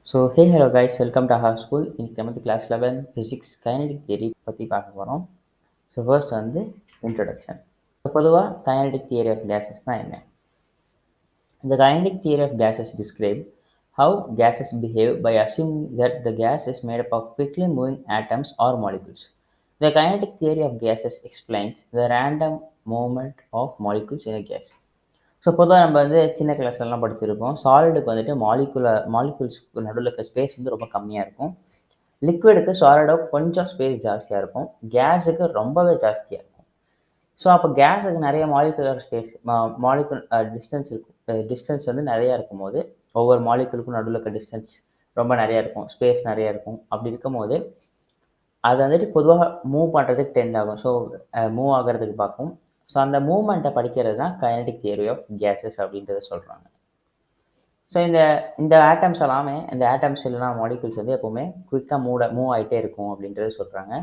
So, hey, hello guys, welcome to our school. இன்னைக்கு நம்ம class 11 physics kinetic theory பற்றி பார்க்க போகிறோம். ஸோ ஃபர்ஸ்ட் வந்து இன்ட்ரடக்ஷன். ஸோ பொதுவாக kinetic theory of gases தான் என்ன? The kinetic theory of gases describe how gases behave by assuming that the gas is made up of quickly moving atoms or molecules. The kinetic theory of gases explains the random movement of molecules in a gas. So பொதுவாக நம்ம வந்து சின்ன கிளாஸ்லலாம் படிச்சிருப்போம். சாலிடுக்கு வந்துட்டு மாலிகுல்ஸ்க்கு நடுவில் இருக்க space வந்து ரொம்ப கம்மியாக இருக்கும். லிக்விடுக்கு சாலிடாக கொஞ்சம் ஸ்பேஸ் ஜாஸ்தியாக இருக்கும். கேஸுக்கு ரொம்பவே ஜாஸ்தியாக இருக்கும். ஸோ அப்போ கேஸுக்கு நிறைய மாலிகுலர் ஸ்பேஸ் மாலிகுல் டிஸ்டன்ஸ் வந்து நிறையா இருக்கும்போது ஒவ்வொரு மாலிகுலுக்கும் நடுவில் இருக்க டிஸ்டன்ஸ் ரொம்ப நிறையா இருக்கும், ஸ்பேஸ் நிறையா இருக்கும். அப்படி இருக்கும்போது அது வந்துட்டு பொதுவாக மூவ் பண்ணுறதுக்கு டெண்ட் ஆகும். ஸோ மூவ் ஆகிறதுக்கு பார்க்கும். ஸோ அந்த மூவ்மெண்ட்டை படிக்கிறது தான் கைனடிக் தியரி ஆஃப் கேஸஸ் அப்படின்றத சொல்கிறாங்க. ஸோ இந்த ஆட்டம்ஸ் எல்லாமே இந்த ஆட்டம்ஸ் இல்லைனா மாலிகுல்ஸ் வந்து எப்போவுமே குயிக்காக மூவ் ஆகிட்டே இருக்கும் அப்படின்றத சொல்கிறாங்க.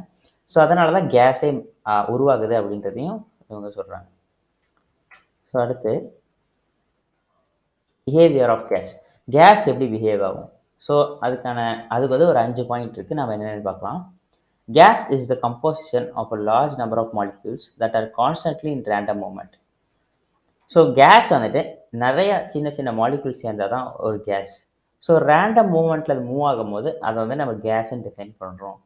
ஸோ அதனால தான் கேஸே உருவாகுது அப்படின்றதையும் இவங்க சொல்கிறாங்க. ஸோ அடுத்து பிஹேவியர் ஆஃப் கேஸ் எப்படி பிஹேவ் ஆகும். ஸோ அதுக்கு வந்து ஒரு 5 பாயிண்ட் இருக்குது. நம்ம என்னென்னு பார்க்கலாம். Gas is the composition of a large number of molecules that are constantly in random movement. So gas வந்துட்டு நிறைய சின்ன சின்ன மாலிகுல்ஸ் சேர்ந்தால் தான் ஒரு கேஸ். ஸோ ரேண்டம் மூவ்மெண்ட்டில் அது மூவ் ஆகும்போது அதை வந்து நம்ம கேஸ்ன்னு டிஃபைன் பண்ணுறோம்.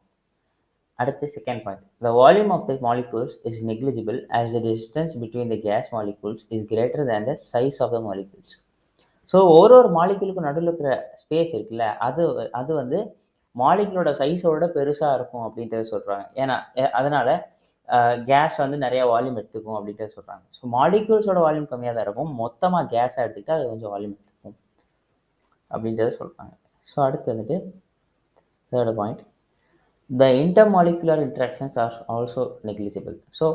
அடுத்து second point. The volume of the molecules is negligible as the distance between the gas molecules is greater than the size of the molecules. So ஒரு மாலிகுலுக்கு நடுவில் இருக்கிற ஸ்பேஸ் இருக்குல்ல, அது வந்து மாலிகுலோட சைஸோட பெருசாக இருக்கும் அப்படின்றத சொல்கிறாங்க. ஏன்னா அதனால் கேஸ் வந்து நிறையா வால்யூம் எடுத்துக்கும் அப்படின்றத சொல்கிறாங்க. ஸோ மாலிகுல்ஸோட வால்யூம் கம்மியாக தான் இருக்கும், மொத்தமாக கேஸாக எடுத்துக்கிட்டு அது கொஞ்சம் வால்யூம் எடுத்துக்கும் அப்படின்றத சொல்கிறாங்க. ஸோ அடுத்து வந்துட்டு third point. The intermolecular interactions are also negligible. So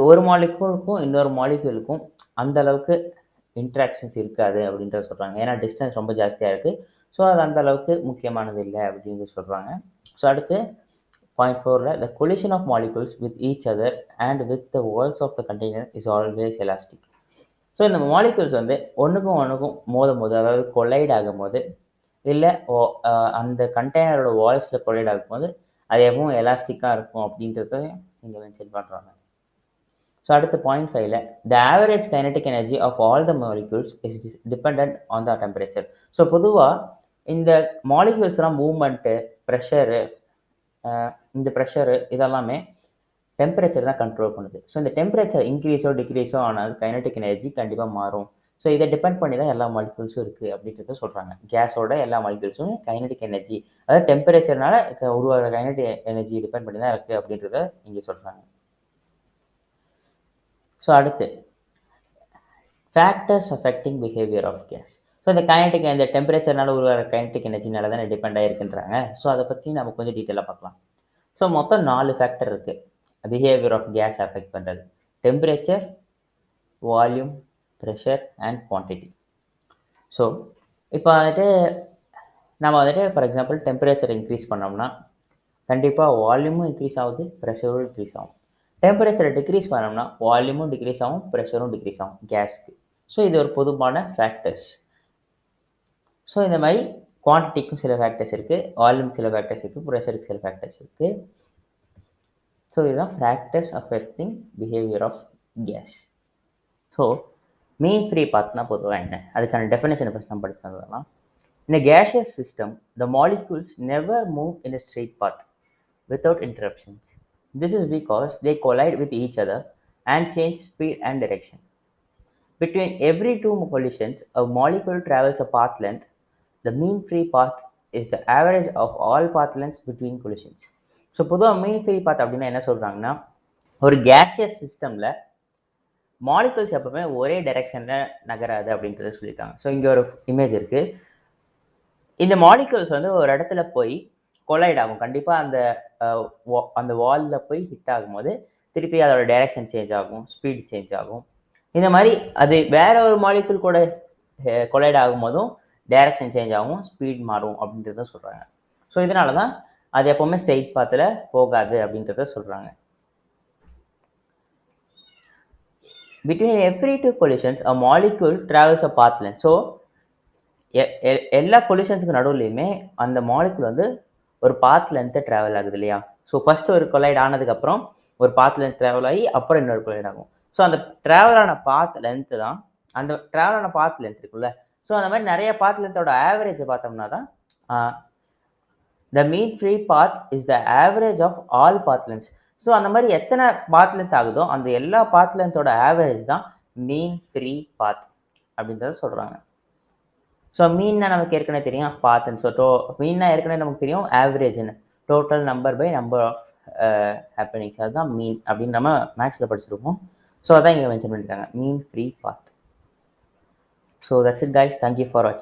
ஒரு மாலிகுலுக்கும் இன்னொரு மாலிகுலுக்கும் அந்த அளவுக்கு இன்ட்ராக்ஷன்ஸ் இருக்காது அப்படின்றத சொல்கிறாங்க. ஏன்னா டிஸ்டன்ஸ் ரொம்ப ஜாஸ்தியாக இருக்குது. ஸோ அது அந்த அளவுக்கு முக்கியமானது இல்லை அப்படின்னு சொல்கிறாங்க. ஸோ அடுத்து point 4ல the collision of molecules with each other and with the walls of the container is always elastic. So இந்த மாலிகுல்ஸ் வந்து ஒன்றுக்கும் மோதும் போது, அதாவது கொலைட் ஆகும்போது, இல்லை அந்த கண்டெய்னரோட வால்ஸில் கொலைட் ஆகும்போது அது எப்பவும் எலாஸ்டிக்காக இருக்கும் அப்படின்றத இங்கே மென்ஷன் பண்ணுறாங்க. ஸோ அடுத்து பாயிண்ட் 5ல the average kinetic energy of all the molecules is depend on the temperature. So பொதுவாக இந்த மாலிகுல்ஸ்லாம் மூவ்மெண்ட்டு, ப்ரெஷரு, இந்த ப்ரெஷரு இதெல்லாமே டெம்பரேச்சர் தான் கண்ட்ரோல் பண்ணுது. ஸோ இந்த டெம்பரேச்சர் இன்க்ரீஸோ டிக்ரீஸோ ஆனால் கைனடிக் எனர்ஜி கண்டிப்பாக மாறும். ஸோ இதை டிபெண்ட் பண்ணி தான் எல்லா மாலிகுல்ஸும் இருக்குது அப்படின்றத சொல்கிறாங்க. கேஸோட எல்லா மாலிகுல்ஸும் கைனடிக் எனர்ஜி, அதாவது டெம்பரேச்சர்னால உருவாகிற கைனடிக் எனர்ஜி டிபெண்ட் பண்ணி தான் இருக்குது அப்படின்றத இங்கே சொல்கிறாங்க. ஸோ அடுத்து factors affecting behaviour of gas. So இந்த டெம்பரேச்சர்னால உருவாகிற கைனடிக் எனர்ஜினால தான் டிபெண்ட் ஆகிருக்குன்றாங்க. ஸோ அதை பற்றி நம்ம கொஞ்சம் டீட்டெயிலாக பார்க்கலாம். ஸோ மொத்தம் 4 ஃபேக்டர் இருக்குது பிஹேவியர் ஆஃப் கேஸ் அஃபெக்ட் பண்ணுறது. Temperature, volume, pressure and quantity. So இப்போ வந்துட்டு நம்ம வந்துட்டு ஃபார் எக்ஸாம்பிள் டெம்பரேச்சர் இன்க்ரீஸ் பண்ணோம்னா கண்டிப்பாக வால்யூமும் இன்க்ரீஸ் ஆகுது, ப்ரெஷரும் இன்க்ரீஸ் ஆகும். டெம்பரேச்சரை டிக்ரீஸ் பண்ணோம்னா வால்யூமும் டிக்ரீஸ் ஆகும், ப்ரெஷரும் டிக்ரீஸ் ஆகும் கேஸ்க்கு. ஸோ இது ஒரு பொதுவான ஃபேக்டர்ஸ். ஸோ இந்த மாதிரி குவான்டிட்டிக்கும் சில ஃபேக்டர்ஸ் இருக்குது, வால்யூமுக்கு சில ஃபேக்டர்ஸ் இருக்குது, ப்ரெஷருக்கு சில ஃபேக்டர்ஸ் இருக்குது. ஸோ இதுதான் factors affecting behaviour of gas. So mean free பாத்னா பொதுவாக என்ன, அதுக்கான டெஃபினேஷனை ஃபஸ்ட் நம்ம படிச்சு தந்துடலாம். In a gaseous system, the molecules never move in a straight path without interruptions. This is because they collide with each other and change speed and direction. Between every two collisions, a molecule travels a path length. The mean free path is the average of all path lengths between collisions. So பொதுவாக மீன் free பாத் அப்படின்னா என்ன சொல்கிறாங்கன்னா, ஒரு gaseous சிஸ்டமில் molecules எப்பவுமே ஒரே டைரெக்ஷனில் நகராது அப்படின்றத சொல்லியிருக்காங்க. ஸோ இங்கே ஒரு இமேஜ் இருக்குது. இந்த மாலிகுல்ஸ் வந்து ஒரு இடத்துல போய் கொலைட் ஆகும். கண்டிப்பாக அந்த வாலில் போய் ஹிட் ஆகும்போது திருப்பி அதோட டைரெக்ஷன் சேஞ்ச் ஆகும், ஸ்பீட் சேஞ்ச் ஆகும். இந்த மாதிரி அது வேற ஒரு மாலிகுல் கூட கொலைட் ஆகும்போதும் டைரெக்ஷன் சேஞ்ச் ஆகும், ஸ்பீட் மாறும் அப்படின்றத சொல்கிறாங்க. ஸோ இதனால தான் அது எப்போவுமே ஸ்ட்ரெயிட் பாத்தில் போகாது அப்படின்றத சொல்கிறாங்க. Between every two collisions, a molecule travels a path length. So எல்லா கொலிஷன்ஸ்க்கு நடுவுலயுமே அந்த மாலிக்யூல் வந்து ஒரு பாத் லென்த் டிராவல் ஆகுது இல்லையா? ஸோ ஃபர்ஸ்ட் ஒரு கொலைட் ஆனதுக்கப்புறம் ஒரு பாத் லென்த் டிராவல் ஆகி அப்புறம் இன்னொரு கொலைட் ஆகும். ஸோ அந்த டிராவல் ஆன பாத் லென்த் தான் அந்த டிராவல் ஆன பாத் லென்த் இருக்குல்ல. ஸோ அந்த மாதிரி நிறைய பாத் லென்த்தோட ஆவரேஜ் பார்த்தோம்னா தான் the mean free path is the average of all path lengths. So அந்த மாதிரி எத்தனை பாத் லென்த் ஆகுதோ அந்த எல்லா பாத் லென்த்தோட ஆவரேஜ் தான் மீன் ஃப்ரீ பாத் அப்படின்றத சொல்றாங்க. ஸோ மீன்னா நமக்கு ஏற்கனவே தெரியும் பாத்துன்னு. ஸோ மீன்னா ஏற்கனவே நமக்கு தெரியும் ஆவரேஜ்னு. Total number by number of happenings அதுதான் மீன் அப்படின்னு நம்ம மேக்ஸில் படிச்சிருப்போம். ஸோ அதான் இங்கே மென்ஷன் பண்ணியிருக்காங்க mean free path. So that's it guys. Thank you for வாட்சிங்.